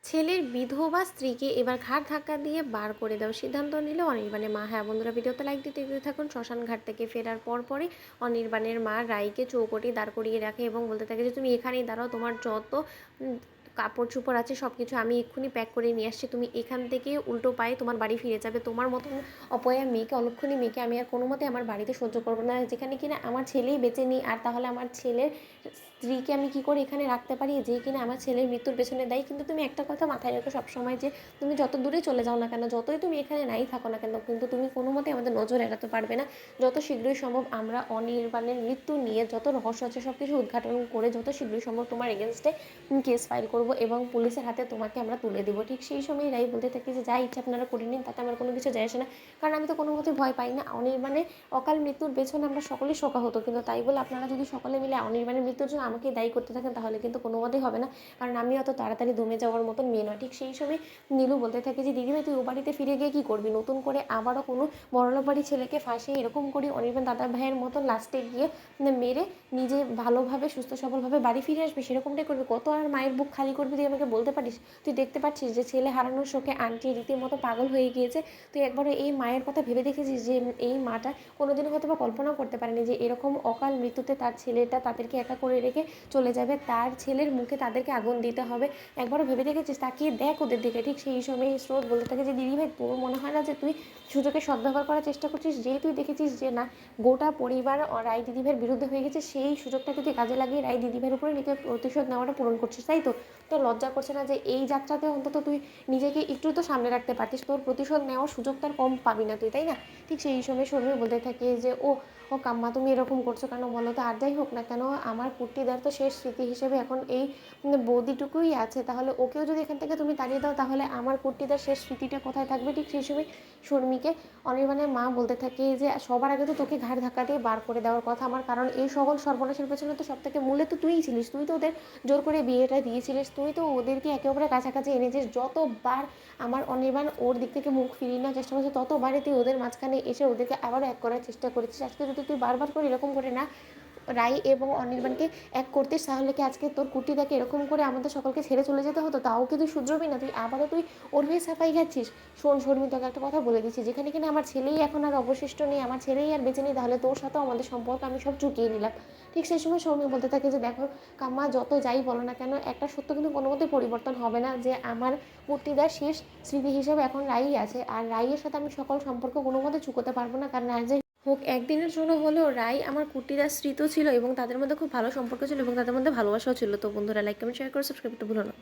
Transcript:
ছেলের বিধবা স্ত্রীকে এবার ঘাড় ধাক্কা দিয়ে বার করে দেওয়ার সিদ্ধান্ত নিল অনির্বাণের মা। হ্যাঁ বন্ধুরা, ভিডিওতে লাইক দিতে দিতে থাকুন। শ্মশান ঘাট থেকে ফেরার পরপরই অনির্বাণের মা রাইকে চৌকটি দাঁড় করিয়ে রাখে এবং বলতে থাকে যে তুমি এখানেই দাঁড়াও, তোমার যত কাপড় চোপড় আছে সব কিছু আমি এক্ষুনি প্যাক করে নিয়ে আসছি, তুমি এখান থেকে উল্টো পায়ে তোমার বাড়ি ফিরে যাবে। তোমার মতন অপয়া মেয়েকে, অলক্ষণী মেয়েকে আমি আর কোনো মতে আমার বাড়িতে সহ্য করবো না, যেখানে কিনা আমার ছেলেই বেঁচে নেই। আর তাহলে আমার ছেলের স্ত্রীকে আমি কী করে এখানে রাখতে পারি, যে কিনা আমার ছেলের মৃত্যুর পেছনে দেয়। কিন্তু তুমি একটা কথা মাথায় রেখো সবসময়, যে তুমি যত দূরে চলে যাও না কেন, যতই তুমি এখানে নাই থাকো না কেন, কিন্তু তুমি কোনো মতে আমাদের নজর এড়াতে পারবে না। যত শীঘ্রই সম্ভব আমরা অনির্বাণের মৃত্যু নিয়ে যত রহস্য আছে সব কিছু উদ্ঘাটন করে যত শীঘ্রই সম্ভব তোমার এগেনস্টে কেস ফাইল করব এবং পুলিশের হাতে তোমাকে আমরা তুলে দেবো। ঠিক সেই সময় রাই বলতে থাকি যে যা ইচ্ছা আপনারা করে নিন, তাতে আমার কোনো কিছু যায় আসে না, কারণ আমি তো কোনো মতেই ভয় পাই না। অনির্বাণের অকাল মৃত্যুর পেছনে আমরা সকলেই শোকা হতো, কিন্তু তাই বলে আপনারা যদি সকলে মিলে অনির্বাণের মৃত্যুর জন্য আমাকে দায়ী করতে থাকেন তাহলে কিন্তু কোনো মতেই হবে না, কারণ আমি অত তাড়াতাড়ি দমে যাওয়ার মতন মেয়ে নয়। ঠিক সেই সময় নীলু বলতে থাকে যে দিদিভাই তুই ও বাড়িতে ফিরে গিয়ে কী করবি, নতুন করে আবারও কোনো বড়লোক বাড়ির ছেলেকে ফাঁসিয়ে এরকম করি অনির্বাণ দাদা ভাইয়ের মতন লাস্টে গিয়ে মেরে নিজে ভালোভাবে সুস্থ সবলভাবে বাড়ি ফিরে আসবি, সেরকমটাই করবি? কত আর মায়ের বুক খালি করবি তুই আমাকে বলতে পারিস? তুই দেখতে পাচ্ছিস যে ছেলে হারানোর শোকে আন্টি রীতিমতো পাগল হয়ে গিয়েছে। তুই একবারও এই মায়ের কথা ভেবে দেখেছিস যে এই মাটা কোনোদিনও হয়তো বা কল্পনাও করতে পারেনি যে এরকম অকাল মৃত্যুতে তার ছেলেটা তাদেরকে একা করে রেখে চলে যাবে, তার ছেলের মুখে তাদেরকে আগুন দিতে হবে? একবারও ভেবে দেখেছিস? তাকিয়ে দেখ ওদের দিকে। ঠিক সেই সময় স্রোত বলতে থাকে যে দিদিভাই তোর মনে হয় না যে তুই সুযোগের সদ্ব্যবহার করার চেষ্টা করছিস? যেই তুই দেখেছিস যে না গোটা পরিবার রায় দিদিভাইয়ের বিরুদ্ধে হয়ে গেছে, সেই সুযোগটাকে তুই কাজে লাগিয়ে রায় দিদিভাইয়ের উপরে নিজের প্রতিশোধ নেওয়াটা পূরণ করছিস, তাই তো? তোর লজ্জা করছে না যে এই যাত্রাতে অন্তত তুই নিজেকে একটু তো সামনে রাখতে পারতিস? তোর প্রতিশোধ নেওয়ার সুযোগ তার কম পাবি না তুই, তাই না? ঠিক সেই সময় শর্মী বলতে থাকে যে ও ও কাম্মা তুমি এরকম করছো কেন বলো তো? আর যাই হোক না কেন আমার কুট্টিদার তো শেষ স্মৃতি হিসেবে এখন এই বৌদিটুকুই আছে, তাহলে ওকেও যদি এখান থেকে তুমি তাড়িয়ে দাও তাহলে আমার কুট্টিদার শেষ স্মৃতিটা কোথায় থাকবে? ঠিক সেই সময় শর্মীকে অনির্বাণের মা বলতে থাকে যে সবার আগে তো তোকে ঘাড় ধাক্কা দিয়ে বার করে দেওয়ার কথা আমার, কারণ এই সকল সর্বনাশের পেছনে তো সব থেকে মূলে তো তুইই ছিলিস। তুই তো ওদের জোর করে বিয়েটা দিয়েছিলিস, তুই তো ওদেরকে একেবারে কাছাকাছি এনেছিস। যতবার আমার অনির্বাণ ওর দিক থেকে মুখ ফিরিয়ে নেওয়ার চেষ্টা করছে ততবারই তুই ওদের মাঝখানে এসে ওদেরকে আবারও এক করার চেষ্টা করেছিস। আজকে যদি তুই বারবার করে এরকম করে না রাই এবং অনির্বাণকে এক করতিস তাহলে কি আজকে তোর কুটিটাকে এরকম করে আমাদের সকলকে ছেড়ে চলে যেতে হতো? তাও কি তুই শুধরবি না? তুই আবারও তুই ওর হয়ে সাফাই খাচ্ছিস। শোন শর্মী, তোকে একটা কথা বলে দিচ্ছি, যেখানে কিনা আমার ছেলেই এখন আর অবশিষ্ট নেই, আমার ছেলেই আর বেঁচে নেই, তাহলে তোর সাথেও আমাদের সম্পর্ক আমি সব চুকিয়ে নিলাম। ঠিক সেই সময় শর্মী বলতে থাকে যে দেখো কাম্মা, যত যাই বলো না কেন একটা সত্য কিন্তু কোনো মতেই পরিবর্তন হবে না, যে আমার কুর্তিদার শেষ স্মৃতি হিসেবে এখন রাই আছে, আর রাইয়ের সাথে আমি সকল সম্পর্ক কোনো মতে চুকোতে পারবো না, কারণ আর যে হোক একদিনের জন্য হলেও রাই আমার কুর্তিদার স্মৃত ছিল এবং তাদের মধ্যে খুব ভালো সম্পর্ক ছিল এবং তাদের মধ্যে ভালোবাসাও ছিল। তো বন্ধুরা লাইক কমেন্ট শেয়ার করে সাবস্ক্রাইব করতে ভুলো না।